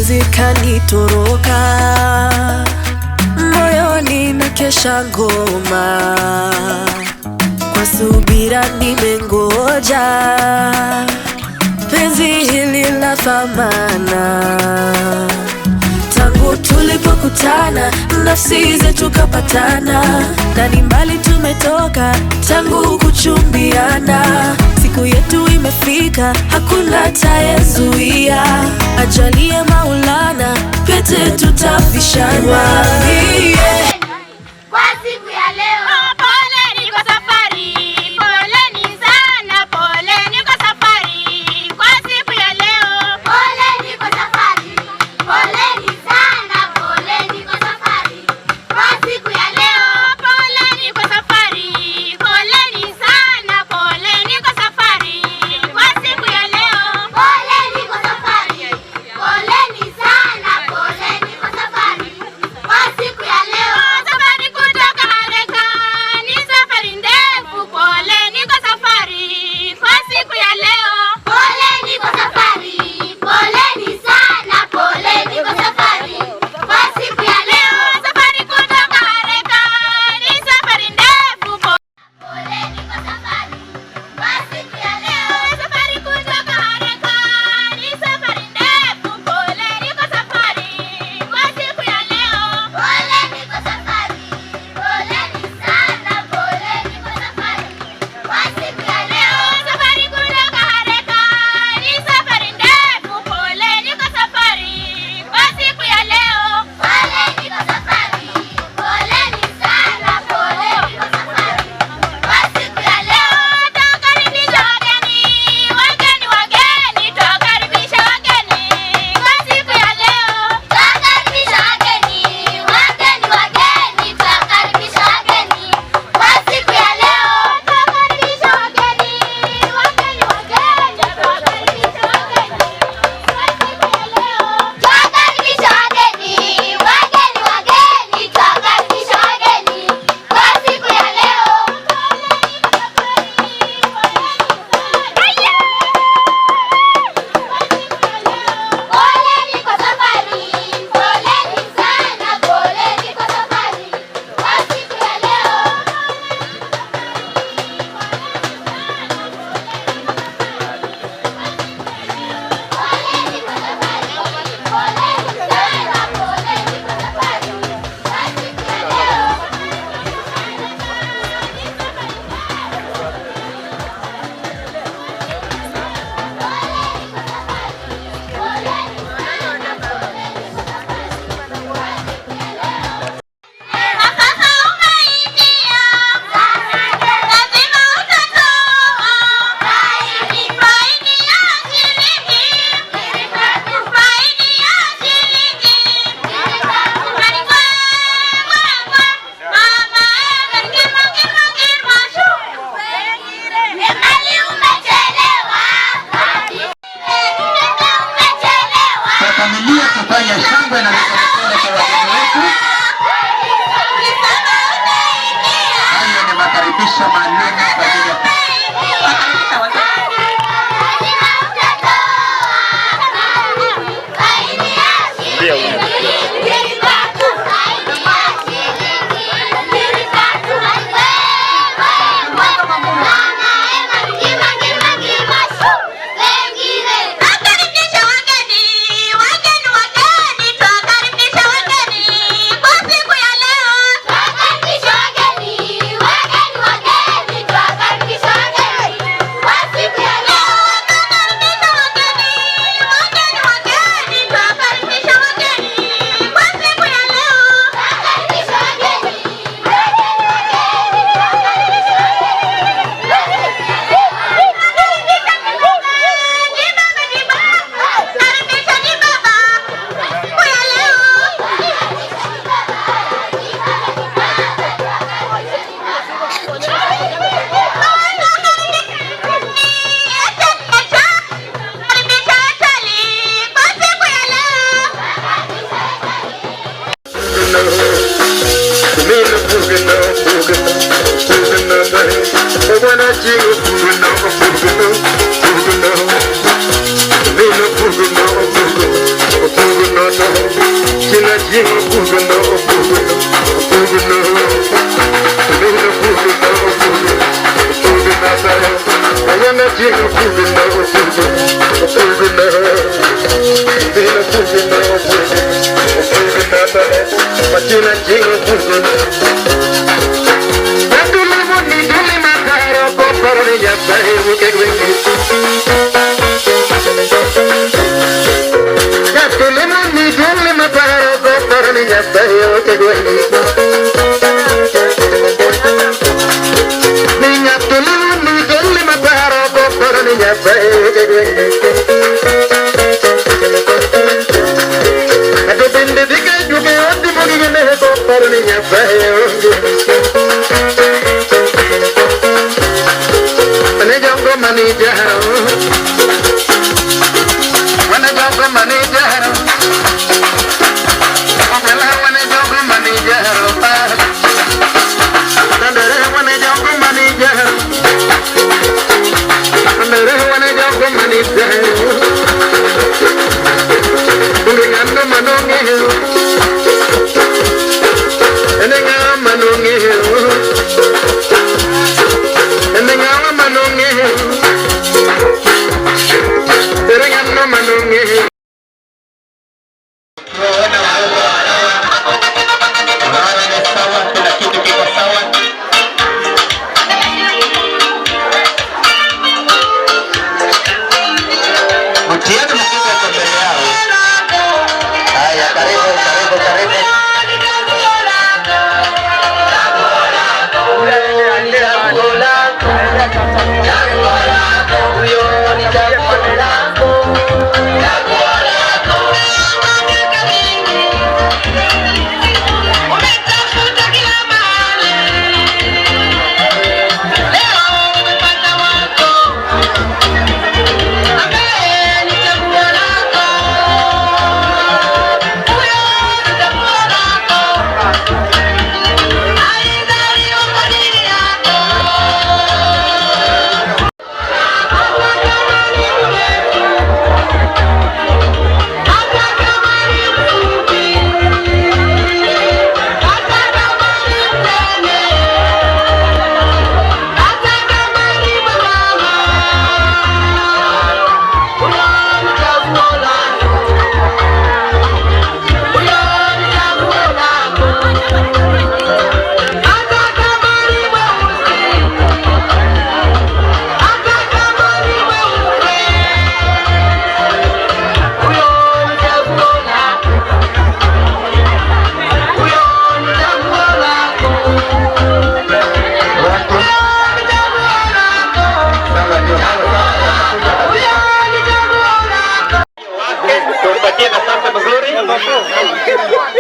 penzi kanitoroka, moyoni nakesha ngoma, kwa subira nimengoja penzi hili la thamana. Tangu tulipokutana nafsi zetu kapatana, na ni mbali tumetoka tangu kuchumbiana. Siku yetu imefika, hakuna atayezuia, ajalie Maulana, pete tutavishana.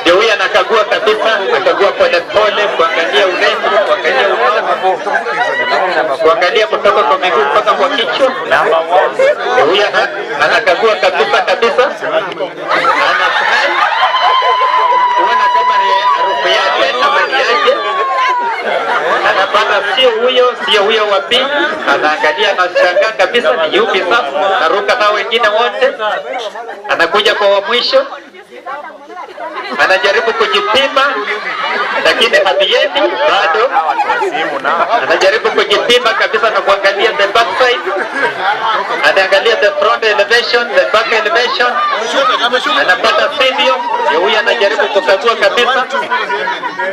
Ndio huyu anakagua kabisa, anakagua pole pole, kuangalia urembo, kuangalia urefu, kuangalia kutoka kwa miguu mpaka kwa kichwa. Ndio huyu anakagua kabisa kabisa, anafurahi kuona kama ni harufu yake ama ni yake. Anapata sio huyo wa pili, anaangalia, anashangaa kabisa ni yupi sasa, naruka na wengine wote, anakuja kwa wa mwisho, anajaribu kujipima lakini haviendi bado. Anajaribu kujipima kabisa na kuangalia the back side, anaangalia the front elevation, the back elevation, anapata video. Huyu anajaribu kukagua kabisa,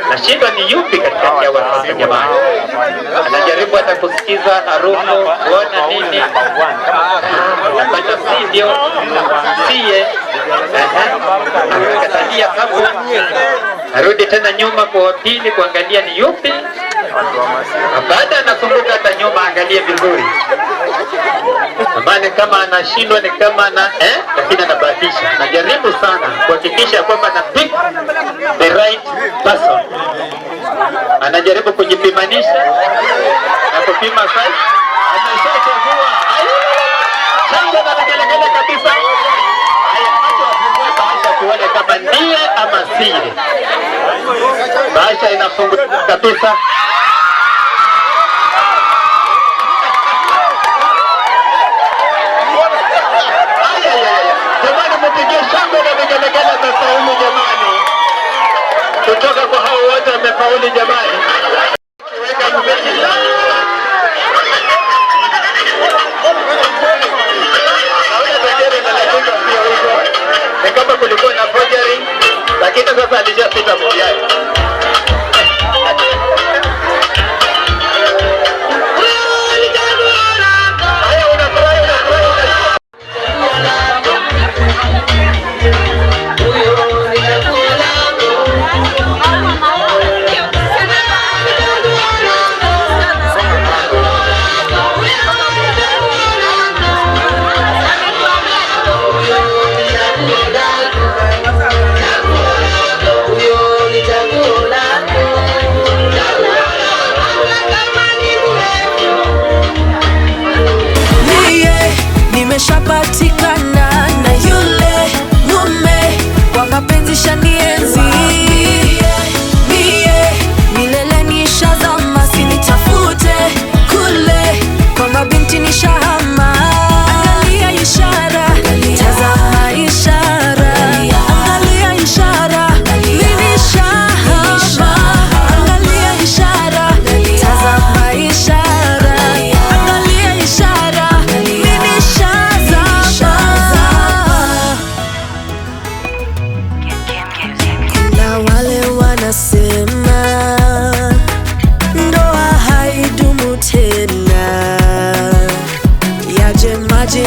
na shida ni yupi katikati ya watu jamani. Anajaribu hata kusikiza harufu, kuona nini, anapata video sie. Anakatalia hapo, arudi tena nyuma kwa pili kuangalia ni yupi. Baada anakumbuka hata nyuma angalie vizuri. Amani kama anashindwa ni kama lakini anabahatisha. Anajaribu sana kuhakikisha kwamba ana pick the right person. Anajaribu kujipimanisha na kupima size. Ameshachagua. Changa na kelele kabisa. Tuone kama ndiye ama siye. Bahasha inafunguka kabisa. Jamani, mpigie shangwe na vigelegele za saumu jamani. kwa hao wote wamefaulu jamani. Weka mziki. Ni kama kulikuwa na forgery, lakini sasa alishapita mtihani. Nimeshapatikana na yule mume kwa mapenzi shanienzi. Mie milele nishazama, sinitafute kule kwa mabinti nishahama. Angalia ishara, tazama ishara, angalia ishara, mimi nishahama. Angalia ishara, tazama ishara, angalia ishara, na wale wanasema ndoa haidumu tena, yaje maji